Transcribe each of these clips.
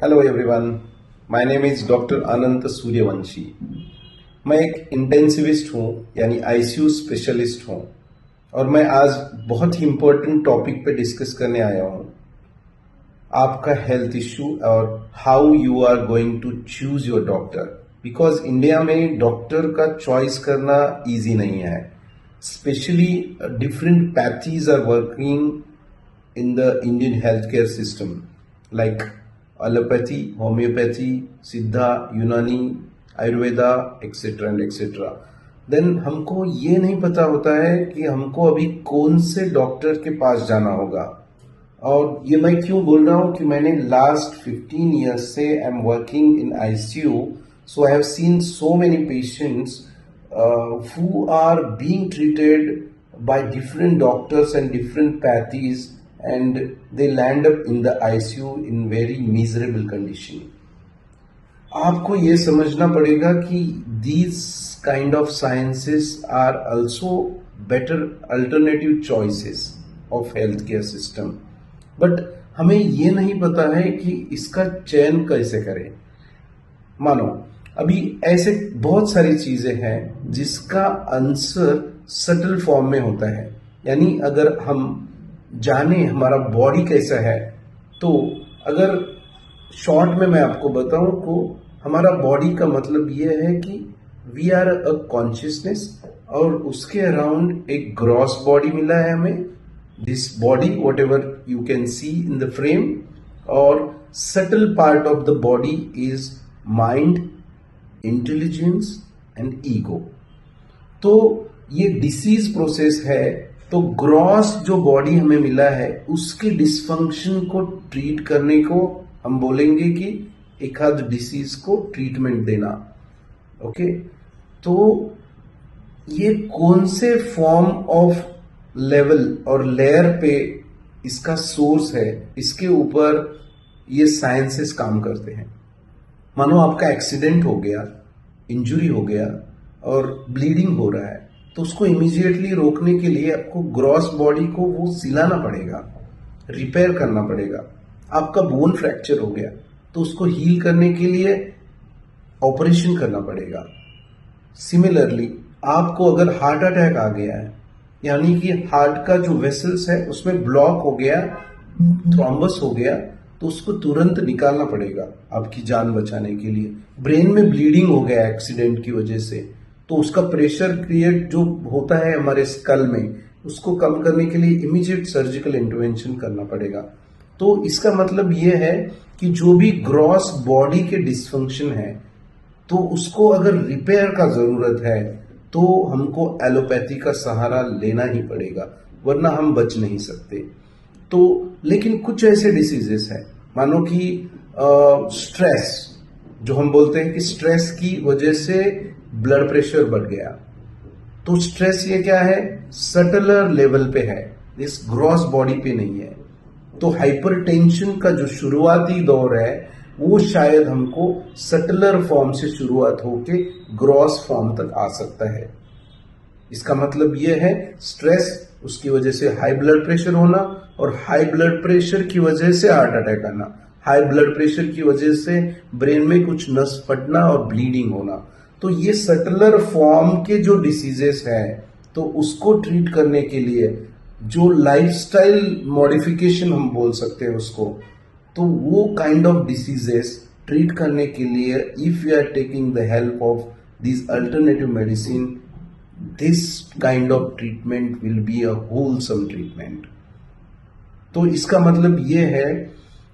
Hello everyone, my name is doctor Anant Suryavanshi. मैं एक intensivist हूँ, यानी आईसीयू स्पेशलिस्ट हूँ, और मैं आज बहुत ही इम्पोर्टेंट टॉपिक पे डिस्कस करने आया हूँ, आपका हेल्थ इश्यू और how you are going to choose your doctor. Because India में डॉक्टर का चॉइस करना इजी नहीं है, specially different pathies are working in the Indian healthcare system like allopathy, homeopathy, Siddha, Unani, Ayurveda, etcetera and etcetera. Then हमको ये नहीं पता होता है कि हमको अभी कौन से डॉक्टर के पास जाना होगा। और ये मैं क्यों बोल रहा हूँ कि मैंने लास्ट 15 ईयर्स से I am working in ICU, so I have seen so many patients who are being treated by different doctors and different pathies, and they land up in the ICU in very miserable condition. आपको ये समझना पड़ेगा कि these kind of sciences are also better alternative choices of healthcare system, but हमें ये नहीं पता है कि इसका चयन कैसे करें। मानो अभी ऐसे बहुत सारी चीजें हैं जिसका आंसर सटल फॉर्म में होता है, यानी अगर हम जाने हमारा बॉडी कैसा है, तो अगर शॉर्ट में मैं आपको बताऊं तो हमारा बॉडी का मतलब ये है कि वी आर अ कॉन्शियसनेस, और उसके अराउंड एक ग्रॉस बॉडी मिला है हमें, this body whatever you can see in the frame, और subtle part of the body is mind, intelligence and ego. तो ये डिसीज प्रोसेस है, तो ग्रॉस जो बॉडी हमें मिला है उसके डिसफंक्शन को ट्रीट करने को हम बोलेंगे कि एक आध डिसीज को ट्रीटमेंट देना। ओके, तो ये कौन से फॉर्म ऑफ लेवल और लेयर पे इसका सोर्स है, इसके ऊपर ये साइंसेस काम करते हैं। मानो आपका एक्सीडेंट हो गया, इंजुरी हो गया और ब्लीडिंग हो रहा है, तो उसको इमीडिएटली रोकने के लिए आपको ग्रॉस बॉडी को वो सिलाना पड़ेगा, रिपेयर करना पड़ेगा। आपका बोन फ्रैक्चर हो गया तो उसको हील करने के लिए ऑपरेशन करना पड़ेगा। सिमिलरली आपको अगर हार्ट अटैक आ गया है, यानी कि हार्ट का जो वेसल्स है उसमें ब्लॉक हो गया, थ्रोम्बस हो गया, तो उसको तुरंत निकालना पड़ेगा आपकी जान बचाने के लिए। ब्रेन में ब्लीडिंग हो गया एक्सीडेंट की वजह से, तो उसका प्रेशर क्रिएट जो होता है हमारे स्कल में, उसको कम करने के लिए इमीडिएट सर्जिकल इंटरवेंशन करना पड़ेगा। तो इसका मतलब ये है कि जो भी ग्रॉस बॉडी के डिसफंक्शन है, तो उसको अगर रिपेयर का जरूरत है तो हमको एलोपैथी का सहारा लेना ही पड़ेगा, वरना हम बच नहीं सकते। तो लेकिन कुछ ऐसे डिसीजेस हैं, मानो कि स्ट्रेस, जो हम बोलते हैं कि स्ट्रेस की वजह से ब्लड प्रेशर बढ़ गया, तो स्ट्रेस ये क्या है, सटलर लेवल पे है, इस ग्रॉस बॉडी पे नहीं है। तो हाइपरटेंशन का जो शुरुआती दौर है वो शायद हमको सटलर फॉर्म से शुरुआत होके ग्रॉस फॉर्म तक आ सकता है। इसका मतलब ये है स्ट्रेस, उसकी वजह से हाई ब्लड प्रेशर होना, और हाई ब्लड प्रेशर की वजह से हार्ट अटैक आना, हाई ब्लड प्रेशर की वजह से ब्रेन में कुछ नस फटना और ब्लीडिंग होना। तो ये सटलर फॉर्म के जो डिसीजेस है, तो उसको ट्रीट करने के लिए जो लाइफस्टाइल मॉडिफिकेशन हम बोल सकते हैं उसको, तो वो काइंड ऑफ डिसीजेस ट्रीट करने के लिए if you are taking the help of this alternative medicine, this kind of treatment will be a wholesome treatment. तो इसका मतलब ये है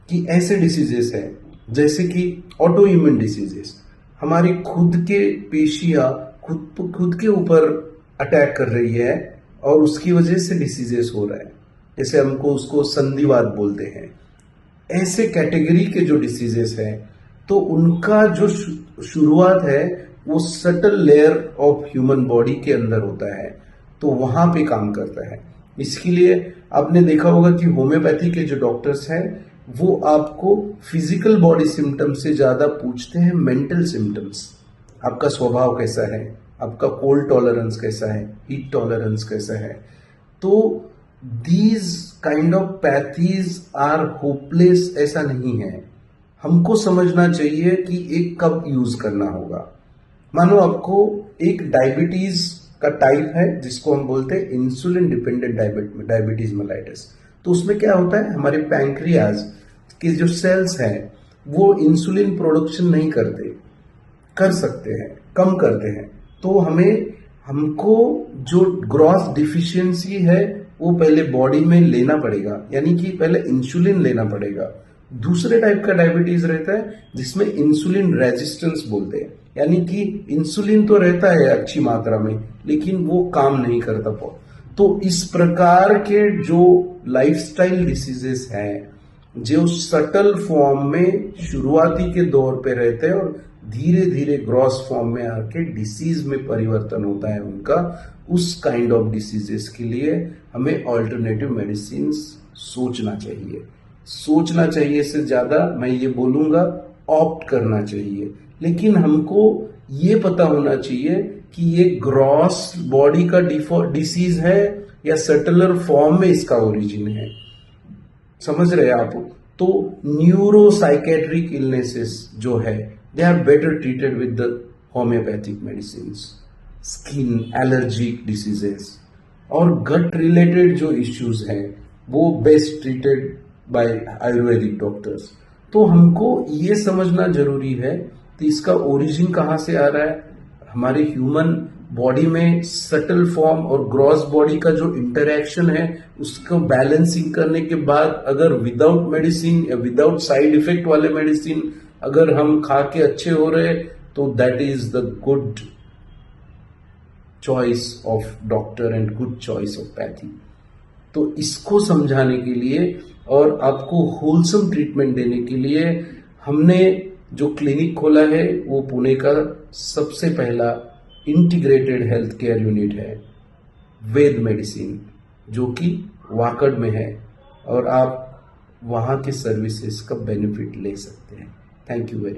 कि ऐसे डिसीजेस है जैसे कि ऑटो इम्यून डिसीजेस, हमारी खुद के पेशियां खुद के ऊपर अटैक कर रही है और उसकी वजह से डिसीजेस हो रहा है, जैसे हमको उसको संधिवात बोलते हैं। ऐसे कैटेगरी के जो डिसीजेस है, तो उनका जो शुरुआत है वो subtle layer of human body के अंदर होता है, तो वहां पे काम करता है। इसके लिए आपने देखा होगा कि होम्योपैथी के जो डॉक्टर्स हैं वो आपको फिजिकल बॉडी सिम्टम्स से ज्यादा पूछते हैं मेंटल सिम्टम्स। आपका स्वभाव कैसा है, आपका कोल्ड टॉलरेंस कैसा है, हीट टॉलरेंस कैसा है। तो these kind of pathies are hopeless ऐसा नहीं है, हमको समझना चाहिए कि एक कब यूज करना होगा। मानो आपको एक डायबिटीज का टाइप है जिसको हम बोलते हैं इंसुलिन डिपेंडेंट डायबिटीज मेलाइटिस। तो उसमें क्या होता है, हमारे पैंक्रियाज के जो सेल्स हैं वो इंसुलिन प्रोडक्शन नहीं करते, कर सकते हैं, कम करते हैं। तो हमको जो ग्रॉस डिफिशियंसी है वो पहले बॉडी में लेना पड़ेगा, यानी कि पहले इंसुलिन लेना पड़ेगा। दूसरे टाइप का डायबिटीज रहता है जिसमें इंसुलिन रेजिस्टेंस बोलते हैं, यानी कि इंसुलिन तो रहता है अच्छी मात्रा में लेकिन वो काम नहीं करता। तो इस प्रकार के जो लाइफस्टाइल डिसीजेस हैं जो सटल फॉर्म में शुरुआती के दौर पे रहते हैं और धीरे धीरे ग्रॉस फॉर्म में आके डिसीज में परिवर्तन होता है उनका, उस काइंड ऑफ डिसीजेस के लिए हमें ऑल्टरनेटिव मेडिसिन सोचना चाहिए से ज्यादा मैं ये बोलूंगा ऑप्ट करना चाहिए। लेकिन हमको ये पता होना चाहिए कि ये ग्रॉस बॉडी का डिसीज है या सटलर फॉर्म में इसका ओरिजिन है। समझ रहे आप? तो न्यूरोसाइकेट्रिक इलनेसेस जो है they are better treated with the homeopathic medicine. Skin allergic diseases और गट रिलेटेड जो इश्यूज हैं वो best treated by Ayurvedic doctors. तो हमको ये समझना जरूरी है कि इसका ओरिजिन कहाँ से आ रहा है। हमारे ह्यूमन बॉडी में सटल फॉर्म और ग्रॉस बॉडी का जो इंटरैक्शन है उसको बैलेंसिंग करने के बाद अगर विदाउट मेडिसिन या विदाउट साइड इफेक्ट वाले मेडिसिन अगर हम खा के अच्छे हो रहे तो that is the good choice of doctor and good choice of pathy. तो इसको समझाने के लिए और आपको होलसम ट्रीटमेंट देने के लिए हमने जो क्लिनिक खोला है वो पुणे का सबसे पहला इंटीग्रेटेड हेल्थ केयर यूनिट है वेद मेडिसिन, जो कि वाकड़ में है और आप वहाँ के सर्विसेज का बेनिफिट ले सकते हैं। Thank you very much.